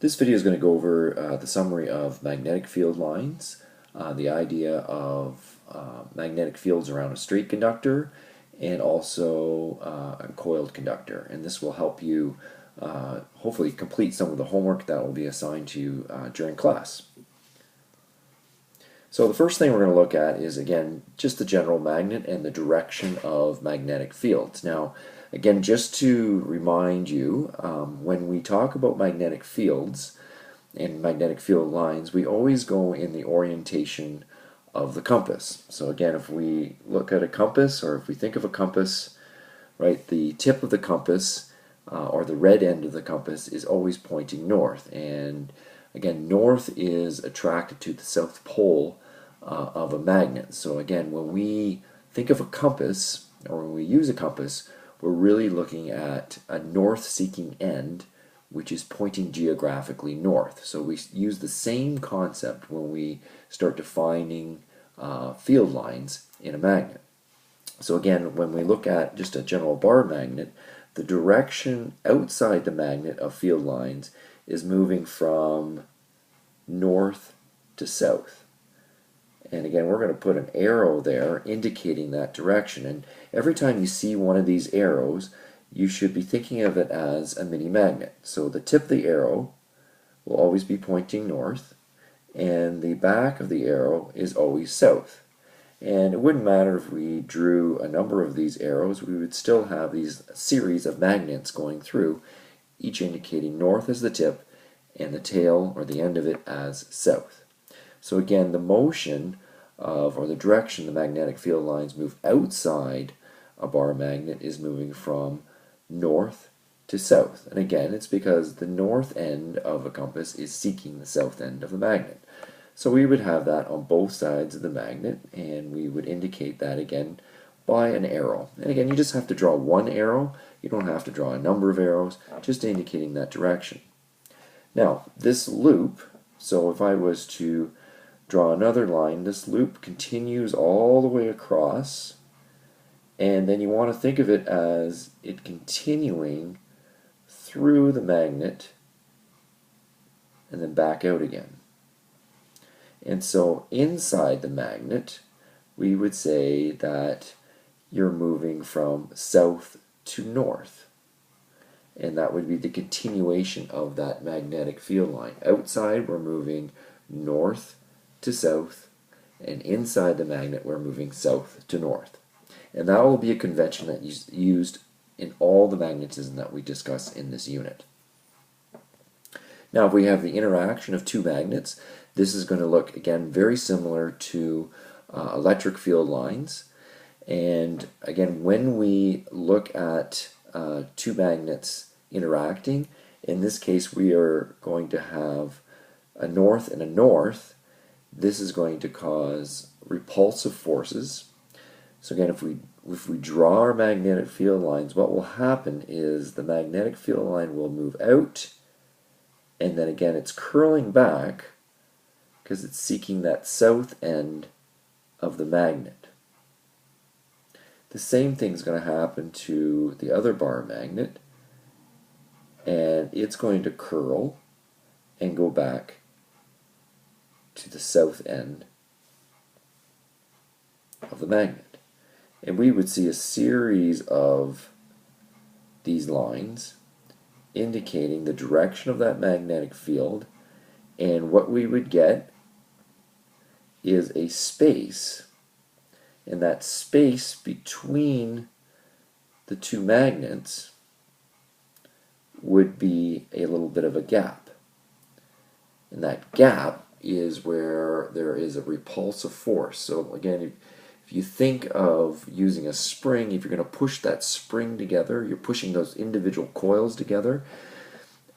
This video is going to go over the summary of magnetic field lines, the idea of magnetic fields around a straight conductor, and also a coiled conductor. And this will help you hopefully complete some of the homework that will be assigned to you during class. So the first thing we're going to look at is, again, just the general magnet and the direction of magnetic fields. Now, again, just to remind you, when we talk about magnetic fields and magnetic field lines, we always go in the orientation of the compass. So again, if we look at a compass, or if we think of a compass, right, the tip of the compass, or the red end of the compass, is always pointing north. And again, north is attracted to the south pole of a magnet. So again, when we think of a compass, or when we use a compass, we're really looking at a north-seeking end, which is pointing geographically north. So we use the same concept when we start defining field lines in a magnet. So again, when we look at just a general bar magnet, the direction outside the magnet of field lines is moving from north to south. And again, we're going to put an arrow there indicating that direction. And every time you see one of these arrows, you should be thinking of it as a mini magnet. So the tip of the arrow will always be pointing north, and the back of the arrow is always south. And it wouldn't matter if we drew a number of these arrows, we would still have these series of magnets going through, each indicating north as the tip and the tail or the end of it as south. So again, the motion of, or the direction the magnetic field lines move outside a bar magnet is moving from north to south. And again, it's because the north end of a compass is seeking the south end of the magnet. So we would have that on both sides of the magnet, and we would indicate that again by an arrow. And again, you just have to draw one arrow. You don't have to draw a number of arrows, just indicating that direction. Now, this loop, so if I was to draw another line, this loop continues all the way across, and then you want to think of it as it continuing through the magnet and then back out again. And so inside the magnet, we would say that you're moving from south to north. And that would be the continuation of that magnetic field line. Outside, we're moving north to south, and inside the magnet, we're moving south to north. And that will be a convention that is used in all the magnetism that we discuss in this unit. Now, if we have the interaction of two magnets, this is going to look, again, very similar to electric field lines. And again, when we look at two magnets interacting, in this case, we are going to have a north and a north. This is going to cause repulsive forces. So again, if we draw our magnetic field lines, what will happen is the magnetic field line will move out, and then again it's curling back because it's seeking that south end of the magnet. The same thing's going to happen to the other bar magnet, and it's going to curl and go back to the south end of the magnet. And we would see a series of these lines indicating the direction of that magnetic field, and what we would get is a space, and that space between the two magnets would be a little bit of a gap. And that gap is where there is a repulsive force. So again, if you think of using a spring, if you're going to push that spring together, you're pushing those individual coils together.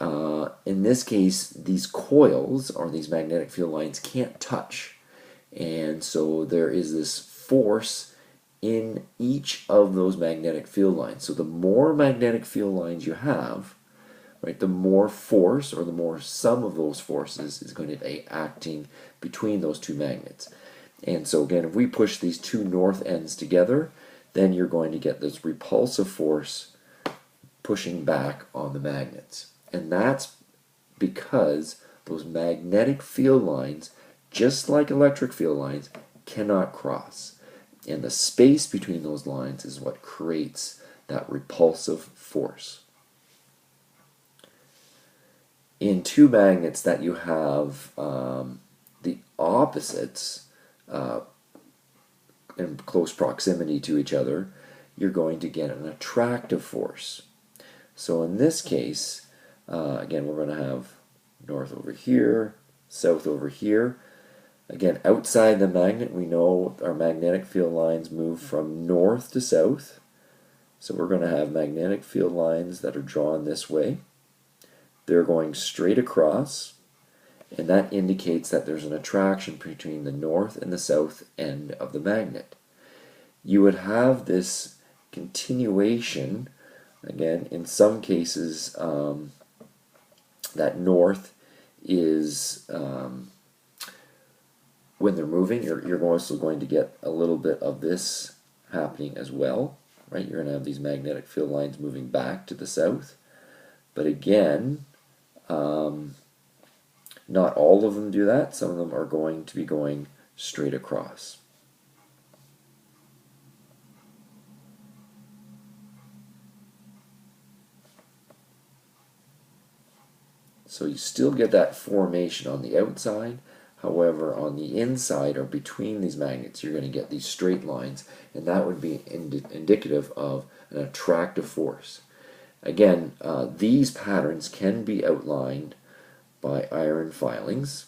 In this case, these coils, or these magnetic field lines, can't touch. And so there is this force in each of those magnetic field lines. So the more magnetic field lines you have, right, the more force, or the more sum of those forces is going to be acting between those two magnets. And so again, if we push these two north ends together, then you're going to get this repulsive force pushing back on the magnets. And that's because those magnetic field lines, just like electric field lines, cannot cross. And the space between those lines is what creates that repulsive force. In two magnets that you have the opposites in close proximity to each other, you're going to get an attractive force. So in this case, again, we're going to have north over here, south over here. Again, outside the magnet, we know our magnetic field lines move from north to south. So we're going to have magnetic field lines that are drawn this way. They're going straight across, and that indicates that there's an attraction between the north and the south end of the magnet. You would have this continuation, again, in some cases, that north is, when they're moving, you're also going to get a little bit of this happening as well, right? You're going to have these magnetic field lines moving back to the south. But again, not all of them do that. Some of them are going to be going straight across. So you still get that formation on the outside. However, on the inside or between these magnets, you're going to get these straight lines, and that would be indicative of an attractive force. Again, these patterns can be outlined by iron filings,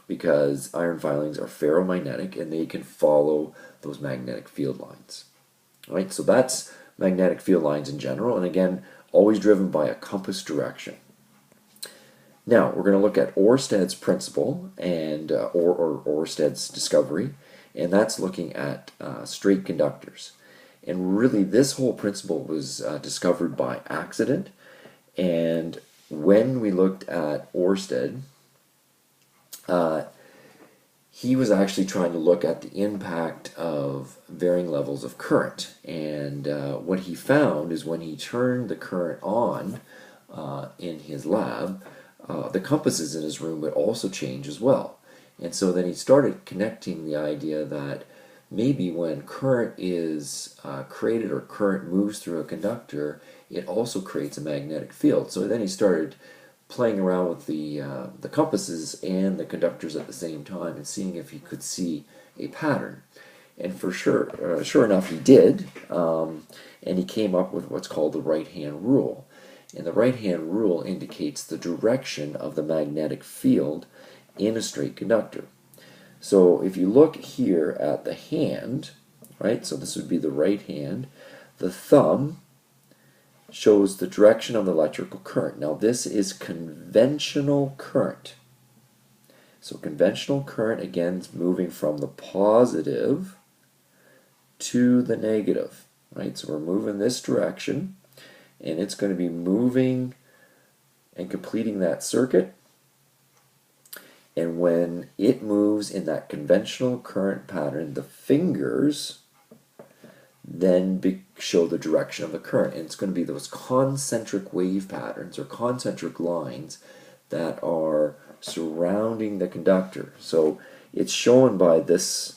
because iron filings are ferromagnetic and they can follow those magnetic field lines. Right? So that's magnetic field lines in general, and again, always driven by a compass direction. Now, we're going to look at Oersted's principle and or Oersted's discovery, and that's looking at straight conductors. And really, this whole principle was discovered by accident. And when we looked at Oersted, he was actually trying to look at the impact of varying levels of current. And what he found is when he turned the current on in his lab, the compasses in his room would also change as well. And so then he started connecting the idea that maybe when current is created or current moves through a conductor, it also creates a magnetic field. So then he started playing around with the compasses and the conductors at the same time and seeing if he could see a pattern. And for sure enough, he did, and he came up with what's called the right-hand rule. And the right-hand rule indicates the direction of the magnetic field in a straight conductor. So if you look here at the hand, right, so this would be the right hand, the thumb shows the direction of the electrical current. Now this is conventional current. So conventional current, again, is moving from the positive to the negative, right? So we're moving this direction, and it's going to be moving and completing that circuit. And when it moves in that conventional current pattern, the fingers then show the direction of the current. And it's going to be those concentric wave patterns or concentric lines that are surrounding the conductor. So it's shown by this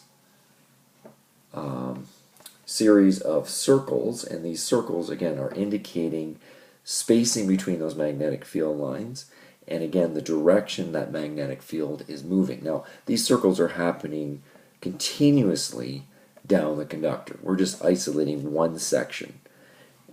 series of circles, and these circles again are indicating spacing between those magnetic field lines, and again the direction that magnetic field is moving. Now these circles are happening continuously down the conductor. We're just isolating one section.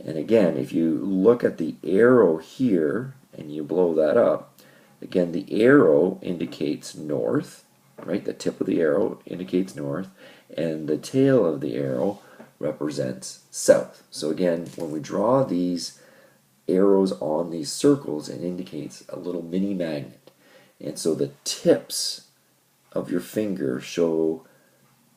And again, if you look at the arrow here and you blow that up, again the arrow indicates north, right? The tip of the arrow indicates north, and the tail of the arrow represents south. So again, when we draw these arrows on these circles, it indicates a little mini magnet. And so the tips of your finger show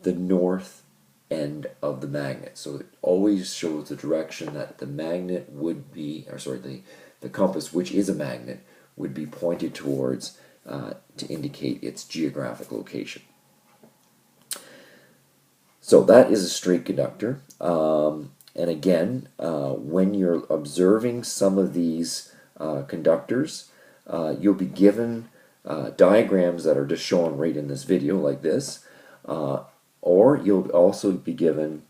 the north end of the magnet. So it always shows the direction that the magnet would be, or sorry, the compass, which is a magnet, would be pointed towards to indicate its geographic location. So that is a straight conductor. And again, when you're observing some of these conductors. You'll be given diagrams that are just shown right in this video like this, or you'll also be given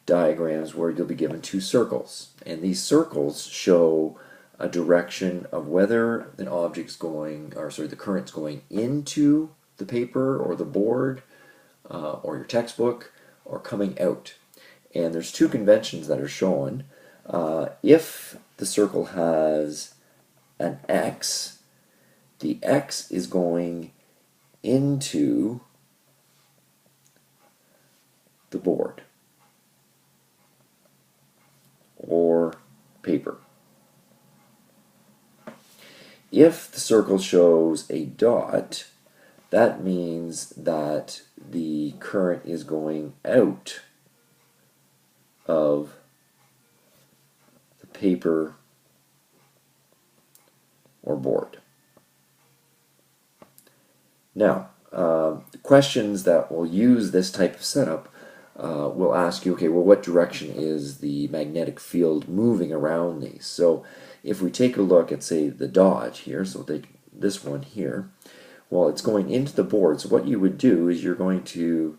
diagrams where you'll be given two circles, and these circles show a direction of whether an object's going, or sorry, the current's going into the paper or the board or your textbook, or coming out. And there's two conventions that are shown. If the circle has an X, the X is going into the board or paper. If the circle shows a dot, that means that the current is going out of the paper or board. Now, questions that will use this type of setup will ask you, okay, well, what direction is the magnetic field moving around these? So if we take a look at, say, the dot here, so take this one here, well, it's going into the board. So what you would do is you're going to,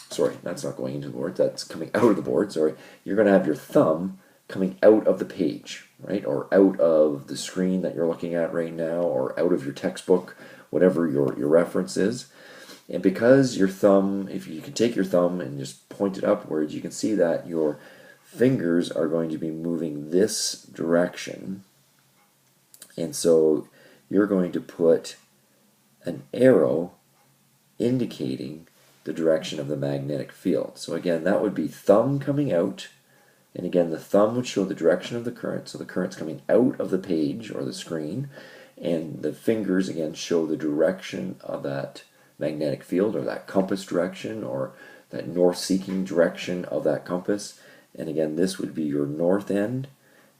sorry, that's not going into the board, that's coming out of the board, sorry. You're going to have your thumb coming out of the page, right, or out of the screen that you're looking at right now, or out of your textbook, whatever your reference is. And because your thumb, if you can take your thumb and just point it upwards, you can see that your fingers are going to be moving this direction. And so you're going to put an arrow indicating the direction of the magnetic field. So again, that would be thumb coming out, and again, the thumb would show the direction of the current, so the current's coming out of the page or the screen, and the fingers again show the direction of that magnetic field, or that compass direction, or that north-seeking direction of that compass. And again, this would be your north end,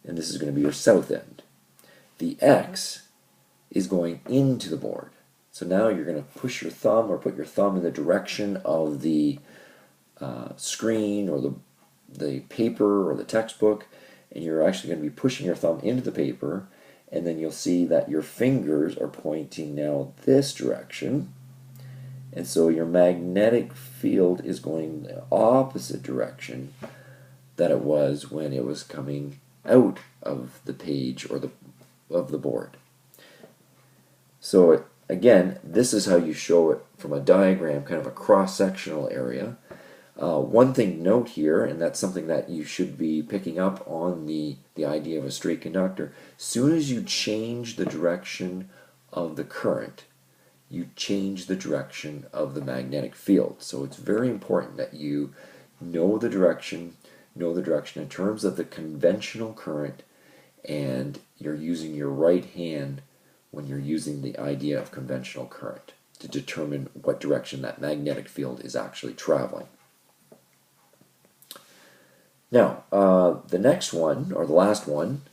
and this is going to be your south end. The X is going into the board. So now you're going to push your thumb, or put your thumb in the direction of the screen, or the paper, or the textbook, and you're actually going to be pushing your thumb into the paper, and then you'll see that your fingers are pointing now this direction. And so your magnetic field is going the opposite direction that it was when it was coming out of the page or of the board. So again, this is how you show it from a diagram, kind of a cross-sectional area. One thing to note here, and that's something that you should be picking up on the idea of a straight conductor, as soon as you change the direction of the current, you change the direction of the magnetic field. So it's very important that you know the direction in terms of the conventional current, and you're using your right hand when you're using the idea of conventional current to determine what direction that magnetic field is actually traveling. Now, the next one, or the last one,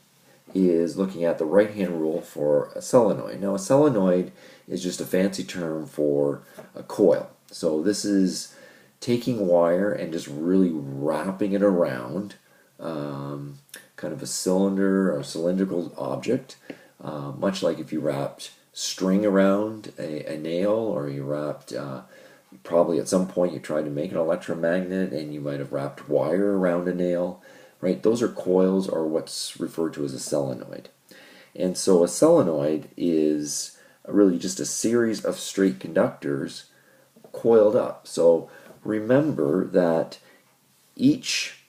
is looking at the right-hand rule for a solenoid. Now, a solenoid is just a fancy term for a coil. So this is taking wire and just really wrapping it around kind of a cylinder or cylindrical object, much like if you wrapped string around a nail, or you wrapped, probably at some point you tried to make an electromagnet and you might have wrapped wire around a nail, right? Those are coils, or what's referred to as a solenoid. And so a solenoid is really just a series of straight conductors coiled up. So remember that each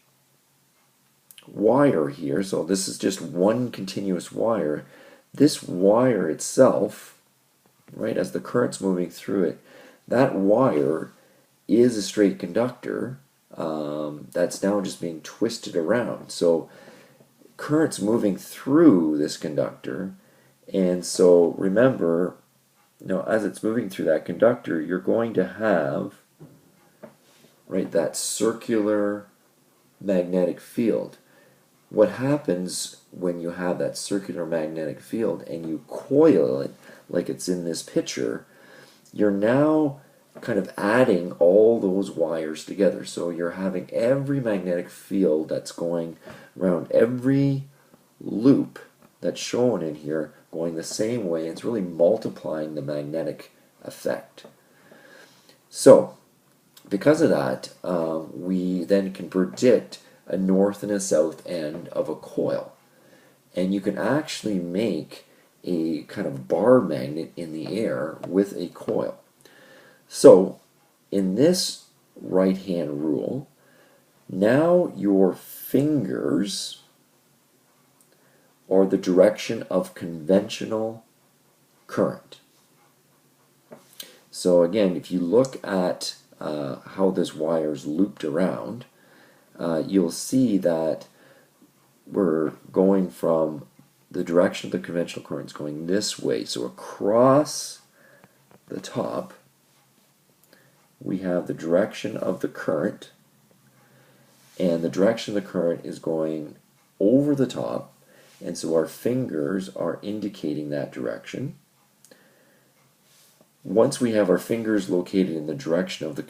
wire here, so this is just one continuous wire, this wire itself, right, as the current's moving through it, that wire is a straight conductor that's now just being twisted around. So current's moving through this conductor, and so remember, as it's moving through that conductor, you're going to have, right, that circular magnetic field. What happens when you have that circular magnetic field and you coil it like it's in this picture, you're now kind of adding all those wires together. So you're having every magnetic field that's going around every loop that's shown in here going the same way. It's really multiplying the magnetic effect. So, because of that, we then can predict a north and a south end of a coil. And you can actually make a kind of bar magnet in the air with a coil. So, in this right-hand rule, now your fingers are the direction of conventional current. So again, if you look at how this wire is looped around, you'll see that we're going from the direction of the conventional current is going this way. So across the top, we have the direction of the current, and the direction of the current is going over the top, and so our fingers are indicating that direction. Once we have our fingers located in the direction of the